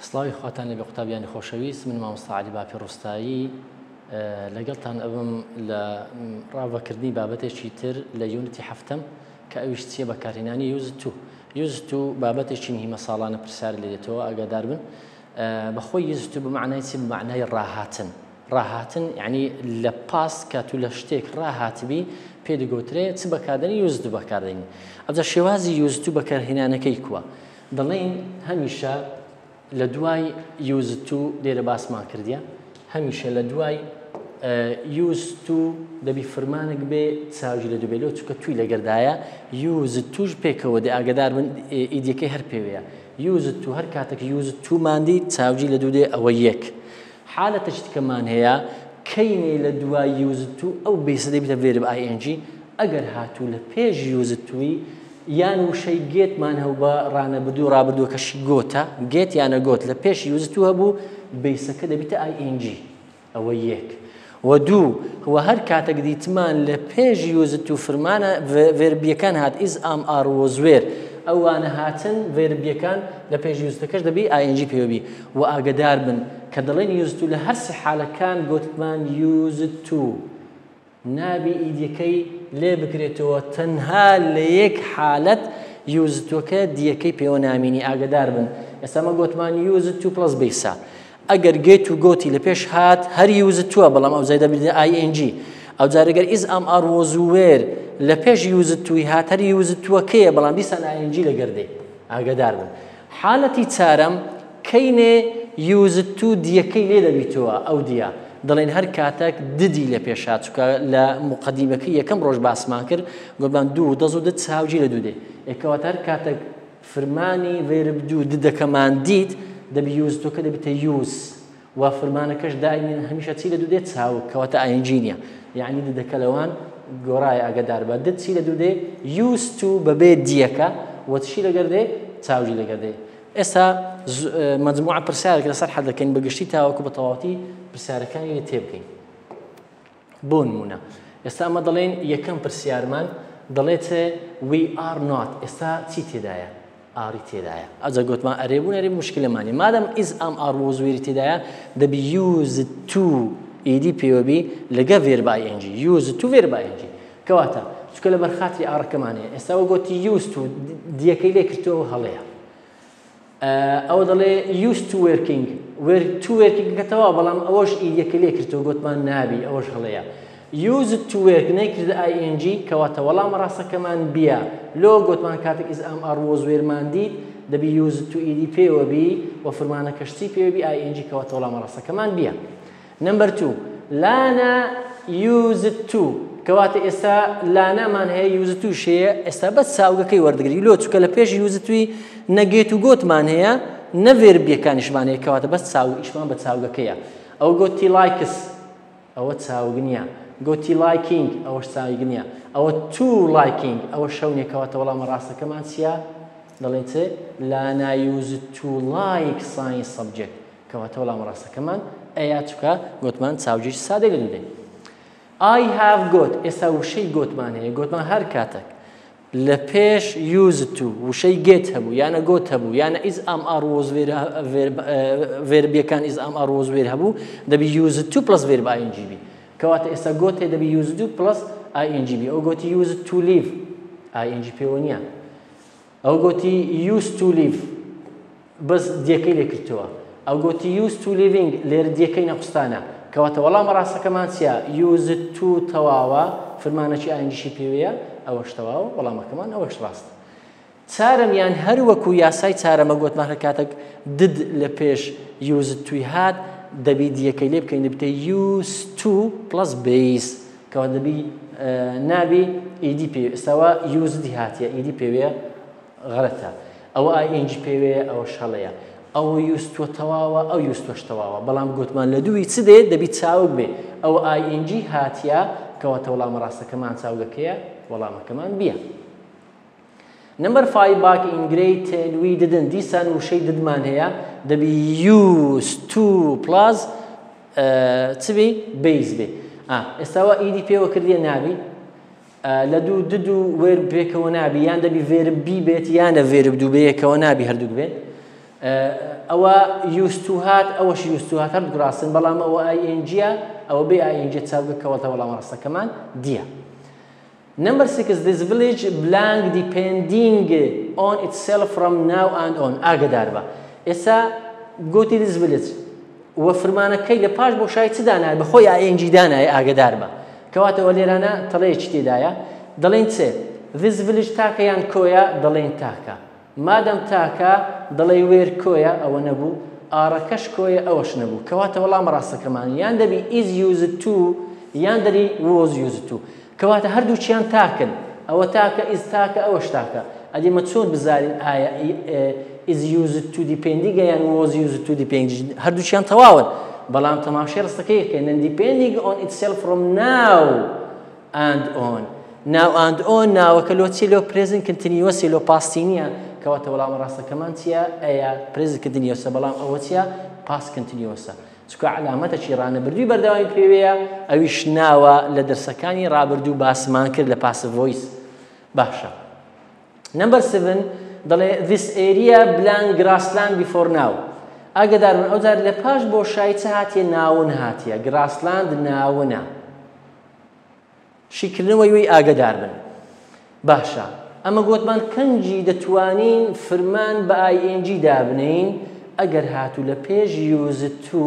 سڵاوی خواتان لە بێ قوتابیانی خۆشەویست من مامۆستا عەلی باپیڕۆستایی لەگەڵتان ئەوم لە ڕاوەکردنی بابەتێکی تر لە یونیتی هەفتەم کە ئەویش چیە بەکارهێنانی یوزت و بابەتێکی مهمە ساڵانە پرسیار لێ دێتەوە ئاگادار بن بەخۆی یوزت و بمعنای چی بمعنای ڕاهاتن یعنی لە پاس کە تو لە شتێک ڕاهاتبی پێ دەگوترێ چ بەکاردێنی یوزت و بەکاردێنی ئەوجا شێوازی یوزت و بەکارهێنانەکەی کووە دەڵێن هەمیشە لە دوای یوزت و لێرە باسمان کردیە هەمیشە لە دوای یوزت و دەبی فرمانێک بێ چاوی لە دووبێلەوە چونکە توی لەگەردایە یوزت توش پێکەوە دێ ئاگادار بن ئیدیەکەی هەر پێوەیە یوزت و هەر کاتێک یوزت توماندی چاوجی لە دوو دێ ئەوە یەک حالەتە شتکەمان هەیە کەینێ لە دوای یوزت و ئەو بێسە دەبێتە ڤێرب ئایئێنجی ئەگەر هاتوو لە پێش یوزت توی یان وشەی گێتمان هەو بە ڕانەبردوو ڕابردووەکەشی گۆتە گێت یانە گۆت لە پێش یوزت و هەبوو بێسەکە دەبێتە ئایئێنجی ئەوە یەک و دوو هو هەر کاتێک دیتمان لە پێش یوزت و فرمانە ڤێربیەکان هات ئیز ئام ئار وۆزوێر ئەوانە هاتن ڤێربیەکان لە پێش یوزتەکەش دەبی ئایئێنجی پێوەبی و ئاگدار بن کە دەڵێن یوزت و لە هەر سێ حالەکان گوتمان یوزت و نابی ئیدیەکەی لێ بکرێتەوە تەنها لە یەک حالەت یوزتوەکە دیەکەی پێوە نامینی ئاگدار بن ئێستا مە گوتمان یوزت و پلس بیسا ئەگەر گێت و گۆتی لە پێش هات هەر یوزتووە بەڵام ئەو زایدا بێتە ئایئێنجی ئەو جارەگەر ئیز ئام ئار وۆزوێر لە پێش یوزتوی هات هەر یوزتوەکەیە بەڵام دیسان ئایئێنجی لەگەردێ ئاگدار بن حالەتی چارەم کەینێ یوزت و دیەکەی لێ دەبیتەوە ئەو دیە دەڵێن هەر کاتێک ددی لە پێش هات چونکە لە مقەدیمەکەی یەکەم ڕۆژ باسمان کرد گوتمان دوو دەز و دد چاوجی لە دوو دێ ئێکەواتە هەر کاتێک فرمانی ڤێرب دوو ددەکەمان دیت دەبی یوزتوەکە دەبێتە یوز و فرمانەکەش دائیمەن هەمیشە چی لە دوو دێ چاو کەواتە ئایئێنجی نییە یعنی ددەکە لەوان گۆڕایە ئاگدار بە دد چی لە دوو دێ یوزت و بەبێ دیەکە و چی لەگەردێ چاوجی لەگەردێ ئێستا مەجموعە پرسیارێک لەسەر حەل دەکەین بەگشتی تاوەکو بە تەواوەتی پرسیارەکانی لێ تێبگەین بۆ نمونە ئێستا ئەمە دەڵێن یەکەم پرسیارمان دەڵێتێ we are not ئێستا چی تێدایە ئاری تێدایە ئەجا گوتمان ئەرێبوون ئەرێ موشکلەمانی مادەم ئیز ئام ئار وۆزوێری تێدایە دەبی یوزت تو ئیدی پێوەبی لەگە ڤێرب ئایئێنجی یوزت تو ڤێرب ئایئێنجی کەواتە چونکە لە بەرخاتری ئاڕەکەمانەیە ئێستا وە گوتی یوزت و دیەکەی لێ کردەوە هەڵەیە ئەوە دەڵێ used to working to working کەتەوە بەڵام ئەوەش ئیدیەکە لێ کردەوە گوتمان نابی ئەوەش هەڵەیە used to work نەیکردە ing کەواتە وەڵامە ڕاستەکەمان بیە لۆ گوتمان کاتێک ئیز ئام ئار وۆزوێرمان دیت دەبی used to ئیدی پێوەبی و فرمانەکەشتی پێوەبی ing کەواتە وەڵامە ڕاستەکەمان بیە نمبر 2 لانا used to کەواتە ئێستا لانامان هەیە یوزت و شەیە ئێستا بەس چاوگەکەی وەردەگری لۆ چونکە لە پێش یوزتوی نەگێت و گۆتمان هەیە نەڤێربیەکانیشمان هەیە کەواتە بەس ئیشمان بە چاوگەکەیە ئەو گۆتی لایکس ئەوە چاوگنیە گۆتی لایکینگ ئەوەش چاوگنیە ئەوە تو لایکینگ ئەوە شەونێ کەواتە وەڵامە ڕاستەکەمان چییە دەڵێن چێ لانا یوزت تو لایک ساین سەبجەکت کەواتە وەڵامە ڕاستەکەمان ئەیە چونکە گوتمان چاوجیش سادەی لە دوودێ I have got ئێستا وشەی گۆتمان هەیە گۆتمان هەر کاتێک لە پێش یوزت و وشەی گێت هەبوو یانە گۆت هەبوو یانە ئیز ئام ئار ڤێربیەکان ئیز ئام ئار وۆزوێر هەبوو دەبی یوزت و پلس ڤێرب ئایئێنجی بی کەواتە ئێستا گۆت هەیە دەبی یوزت و پلس ئایئێنجی بی ئەو گۆتی یوزت تو لیڤ ئایئێنجی پێوە نییە ئەو گۆتی used to live بەس دیەکەی لێ کردەوە ئەو گۆتی used to living لێرە دیەکەی نەقوستانە کەواتە وەڵامە ڕاستەکەمان چییە یوزت تو تەواوە فرمانەکی ئایئێنجیشی پێوەیە ئەوەش تەواوە وەڵامەکەمان ئەوەش ڕاستە چارەمیان هەر وەکو یاسای چارەمە گوتمان هەر کاتێک دد لە پێش یوزت توی هات دەبی دیەکەی لێ بکەین دەبێتە used to plus base کەواتە دەبی نابی ئیدی پێ ئێستاوە یوزدی هاتیە ئیدی پێوەیە غەڵەتە ئەوە ئایئێنجی پێوەیە ئەوەش هەڵەیە ئەو یوزتوە تەواوە ئەو یوزتوەش تەواوە بەڵام گوتمان لە دووی چ دێت دەبی چاوک بێ ئەو ئایئێنجی هاتیە کەواتە وەڵامە ڕاستەکەمان چاوگەکەیە وەڵامەکەمان بیە نمبر 5 back in grade 10 we didn't دیسان وشەی ددمان هەیە دەبی used to plus چ بێ base بێ ئێستاوە ئیدی پێوە کردیە نابی لە دوو دد و وێرب بێکەوە نابی یان دەبی ڤێرب بی بێت یانە ڤێرب دوو بەیەکەوە نابی هەردووک بێت ئەوە یوستوهات ئەوەش یوستوهات هەردوو ڕاستن بەڵام ئەوە ئاینجیە ئەوە بێ ئاینجی چاوگە کەواتە وەڵام ڕاستەکەمان دیە. Number 6 this village blank depending on itself from now and on ئاگدار بە. ئێستا گوتی this village وە فرمانەکەی لە پاش بۆشایی چ دانایە بەخۆی ئاینجی دانایە ئاگدار بە کەواتەوە لێرانە تەڵەیەکی تێدایە دەڵێن چێ this village تاکە یان کۆیە دەڵێن تاکە مادەم تاکە دەڵێ وێر کۆیە ئەوە نەبوو ئارەکەش کۆیە ئەوەش نەبوو کەواتە وەڵام ڕاستەکەمان یان دەبی is used to یان دەری was used to کەواتە هەردووچیان تاکن ئەوە تاکە is تاکە ئەوەش تاکە ئەدیمە چۆن بزانین ئایا is used to depending یان was used to depending هەردووچیان تەواون بەڵام تەماشای ڕستەکەیەکەن depending on itself from now and on now and on ناوەکە لۆ چی لۆ present continuous لۆ pasti نییە کەواتە وەڵام ڕاستەکەمان چییە ئەیە present continuous بەڵام ئەوە چییە past continuous چکە علامەتەکی ڕانەبردووی بەردەوامی پێوەیە ئەویش ناوە لە دەرسەکانی ڕابردوو باسمان کرد لە passive voice باشە. Number 7 دەڵێ this area blank grassland before now ئاگدار بن ئەوجار لە پاش بۆشایی چ هاتیە ناون هاتیە grassland ناونە شیکردنەوەی وی ئاگدار بن باشە ئەمە گوتمان کەنجی دەتوانین فرمان بە ING دابنین ئەگەر هاتوو لە پێش used to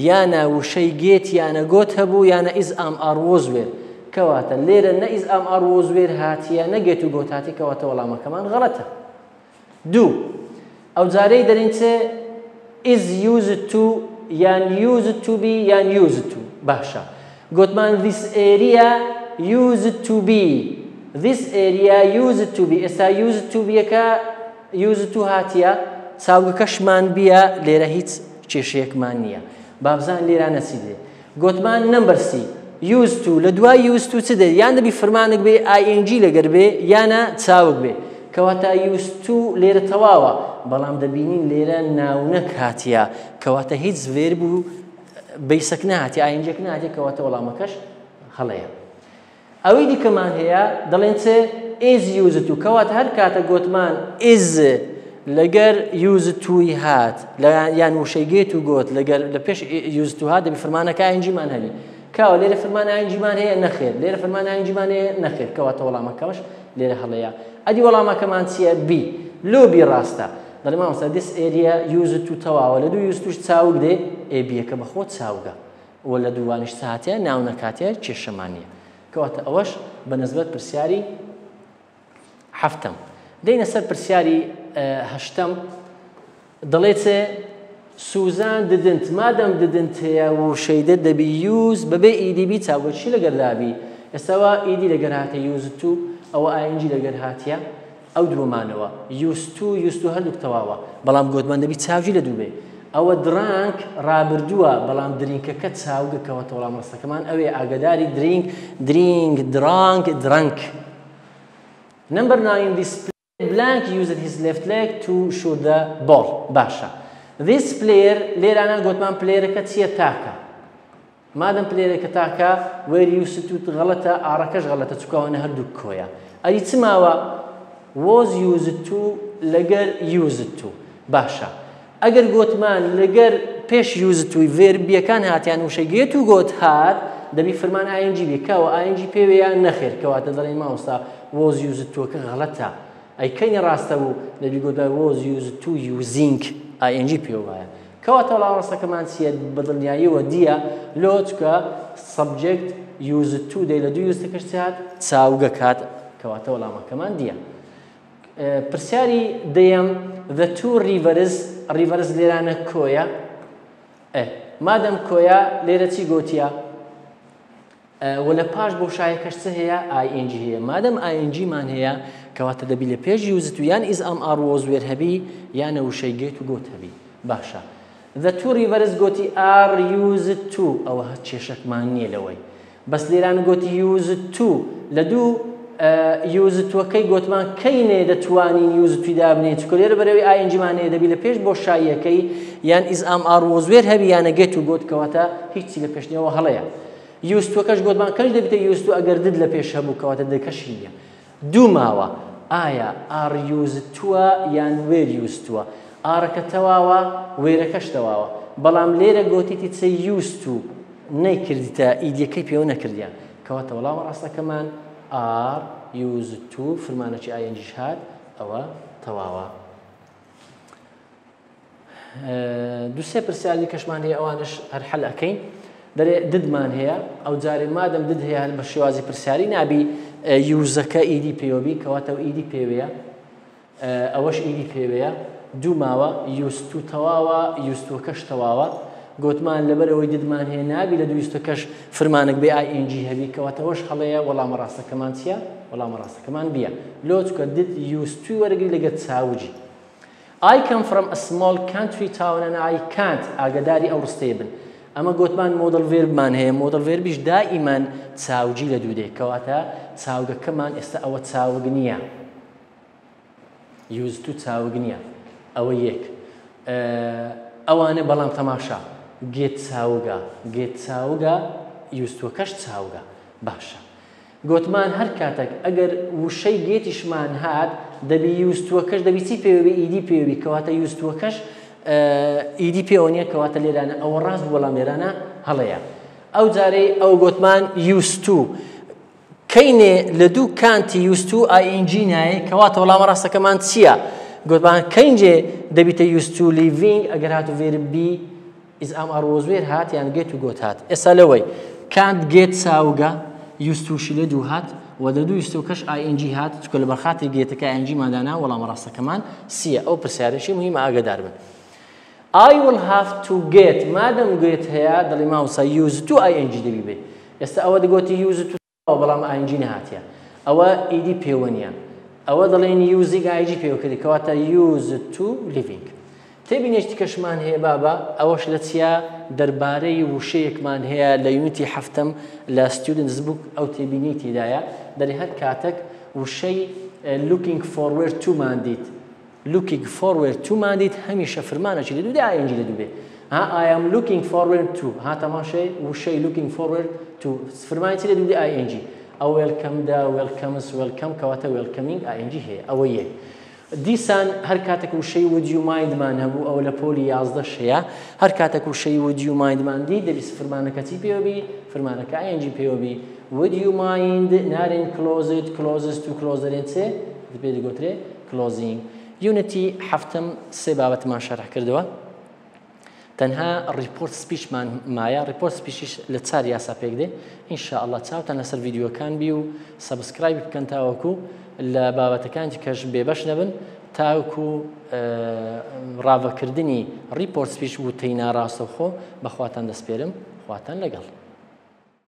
یانە وشەی گێت یانە گۆت هەبوو یانە is am are was were کەواتە لێرە نە is am are was were هاتیە نەگێت و گۆت هاتی کەواتە وەڵامەکەمان غەڵەتە. دوو ئەو جارەی دەرین چێ is used to یان used to be یان used to باشە گوتمان this area used to be this area used to be ئێستا used to be ەکە used to هاتیە چاوگەکەشمان بیە لێرە هیچ کێشەیەکمان نییە بابزان لێرانە چی دێ گوتمان نمبر سی used to لە دوای used to چ دێت یان دەبی فرمانێک بێ ING لەگەر بێ یانە چاوک بێ کەواتە used to لێرە تەواوە بەڵام دەبینین لێرە ناونەک هاتیە کەواتە هیچ verb و بیسەک نهاتی INGێک نهاتی کەواتە وەڵامەکەش هەڵەیە. ئەوەی دیکەمان هەیە دەڵێن چێ is used to کەواتە هەر کاتە گوتمان is لەگەر used to هات یان وشەی گێت و گۆت لەگەر لە پێش used to هات دەبی فرمانەکە INGمان هەبی کاوە لێرە فرمان INGمان هەیە نەخێر لێرە فرمان INGمان هەیە نەخێر کەواتە وەڵامەکەمەش لێرە هەڵەیە. ئەدی وەڵامەکەمان چییە بی لۆبی ڕاستە دەڵێ مامۆستا this area used to تەواوە لە دوو used toش چاوک دێ ئێبیەکە بەخۆ چاوگە وە لە دووانیش ساهاتەیە ناونەکاتەیە کێشەمان نییە کەواتە ئەوەش بەنسبەت پرسیاری هەفتەم. دەینە سەر پرسیاری هەشتەم دەڵێت سوزان ددنت مادەم ددنت هەیە وشەیدە دەبی یوز بەبێ ئیدیبی چاوگەچی لەگەردابی ئێستاوە ئیدی لەگەر هاتە used to ئەوە ING لەگەر هاتیە ئەو دووەمانەوە used to هەردووک تەواوە بەڵام گوتمان دەبی چاوجی لە دوو بێ ئەوە درانک ڕابردووە بەڵام درینکەکە چاوگە کەواتە وەڵام ڕستەکەمان ئەوێ ئاگداری درینگ درانک. Number 9 this blank used his left leg to shoot the ball باشە this player لێرانە گوتمان پلێرەکە چییە تاکە مادەم پلێرەکە تاکە where used to غەڵەتە ئارەکەش غەڵەتە چکەوانە هەردوو کۆیە ئەدی چ ماوە was used to لەگەر used to باشە ئەگەر گوتمان لەگەر پێش used to verbiەکان هاتیان وشەی گێت و گۆت هات دەبی فرمان ING بێکەوە ING پێوەیان نەخێر کەواتە دەڵێن مامۆستا was used to کە غەڵەتە ئەیکەینی ڕاستە بوو دەبی گوتە was used to using ING پێوایە کەواتە وەڵام ڕاستەکەمان چییە بەدڵنیاییەوە دیە لۆ چکە subject used to دەی لە دوو یوزەکەش هات چاوگە کات کەواتە وەڵامەکەمان دیە. پرسیاری دەیەم the two rivers لێرانە کۆیە مادەم کۆیە لێرە چی گوتیە و لە پاش بۆشایەکەش چ هەیە ING هەیە مادەم INGمان هەیە کەواتە دەبی لە پێش used to یان is am are was were هەبی یانە وشەی گێت و گۆت هەبی باشە. the two rivers گوتی are used to ئەوە هەت کێشەکمان نییە لەوەی بەس لێران گوتی used to لە دوو used toەکەی گوتمان کەینێ دەتوانین used to دابنێت چکە لێرە بەرەوەی INGمان هەیە دەبی لە پێش بۆشاییەکەی یان is am are was were هەبی یانە گێت و گۆت کەواتە هیچی لە پێشنیەوە هەڵەیە. used toەکەش گوتمان کەش دەبێتە used to ئەگەر دد لە پێش هەبوو کەواتە دەکەشی نییە. دوو ماوە ئایا ئار یوزتووە یان وێر یوزتووە ئارەکە تەواوە وێرەکەش تەواوە بەڵام لێرە گوتیتی چ یوزت و نەیکردیتە ئیدیەکەی پێوە نەکردیان کەواتە وەڵامە ڕاستەکەمان ئار یوزت و فرمانەکی ئاینجیش هات ئەوە تەواوە. دووسێ پرسیاری کەشمان هەیە ئەوانش هەر حەل ئەەکەین دەرێ ددمان هەیە ئەو جارێ مادەم دد هەیە بە شێوازی پرسیاری نابی یوزەکە ئیدی پێوەبی کەواتە ئەو ئیدی پێوەیە ئەوەش ئیدی پێوەیە دوو ماوە یوست و تەواوە یوستوەکەش تەواوە گوتمان لەبەرەوەی ددمان هەیە نابی لە دوویستەکەش فرمانێک بێ ئاینجی هەبی کەواتەوەش هەڵەیە وەڵامە ڕاستەکەمان چییە وەڵامە ڕاستەکەمان بیە لۆ چکە دد یوستوی وەرەگری لەگەر چاوجی I come from a small country town and I can't ئاگداری ئەو ڕستەیە بن ئەمە گوتمان مۆدل ڤێربمان هەیە مۆدل ڤێربیش دائیمان چاوجی لە دوو دێ کەواتە چاوگەکەمان ئێستا ئەوە چاوگ نییە یوزت و چاوگ نییە ئەوە یەک ئەوانە بەڵام تەماشا گێت چاوگە یوستوەکەش چاوگە باشە گوتمان هەر کاتێک ئەگەر وشەی گێتیشمان هات دەبی یوستوەکەش دەبی چی پێوەبی ئیدی پێوەبی کەواتە یوستوەکەش ئیدی پێوە نییە کەواتە لێرانە ئەوە ڕاست بەڵام لێرانە هەڵەیە ئەو جارەی ئەو گوتمان یوستو کەینێ لە دوو کانتی یوستو ئاینجی نایە کەواتە وەڵامە ڕاستەکەمان چییە گوتمان کەینجێ دەبیتە یوستو لیڤینگ ئەگەر هاتو ڤێربی ئیز ئام ئاڕۆزوێر هات یان گێت و گۆت هات ئێستا لەوەی کانت گێت چاوگە یوستوشی لە دوو هات و لە دوو یوستوکەش ئاینجی هات چکە لە بەرخاتی گێتەکە ئاینجی مادانا وەڵامە ڕاستەکەمان سیە ئەو پرسیارەشی مهمە ئاگادار بن I will have to get مادەم گێت هەیە دەڵی ماوسا یوزت و ئاینجی دەبی بێ ئێستا ئەوە دەگوتی یوزت و بەڵام ئاینجی نەهاتیە ئەوە ئیدی پێوە نییە ئەوە دەڵێن یوزیگ ئاینجی پێوە کردی کەواتە یوزت و لیڤینگ تێبینێشتی کەشمان هەیە بابە ئەوەش لە چیا دەربارەی وشەیەکمان هەیە لە یونیتی هەفتەم لە ستودنتس بوک ئەو تێبینی تێدایە دەری هەر کاتێک وشەی looking forward to مان دیت looking forward to مان دیت هەمیشە فرمانەکی لە دوو دێ ئاینجی لە دوو بێ I am looking forward to ها تەماشای وشەی looking forward to فرمانی چی لە دوو دێ ئاینجی ئەو وێلکەم دا وێلکەمس وێلکەم کەواتە وێلکەمینگ ئاینجی هەیە ئەوە یەک دیسان هەر کاتێک وشەی would you mind-مان هەبوو ئەو لە پۆلی 11 هەیە هەر کاتێک وشەی would you mind-مان دی دەبی فرمانەکە چی پێوەبی فرمانەکە ئاینجی پێوەبی would you mind نارێن closed closest to closerێن چێ پێ دەگوترێ closing یونیتی هەفتەم سێ بابەتمان شەرح کردەوە تەنها ریپۆرت سپیچمان مایە ریپۆرت سپیچیش لە چار یاسا پێک دێ ئینشاءالله چاوتان لەسەر ڤیدیۆکان بی و سەبسکرایب بکەن تاوەکو لە بابەتەکانی کەش بێبەش نەبن تاوەکو ڕاوەکردنی ریپۆرت سپیچ و تەی ناڕاستەوخۆ بەخواتان دەسپێرم خواتان لەگەڵ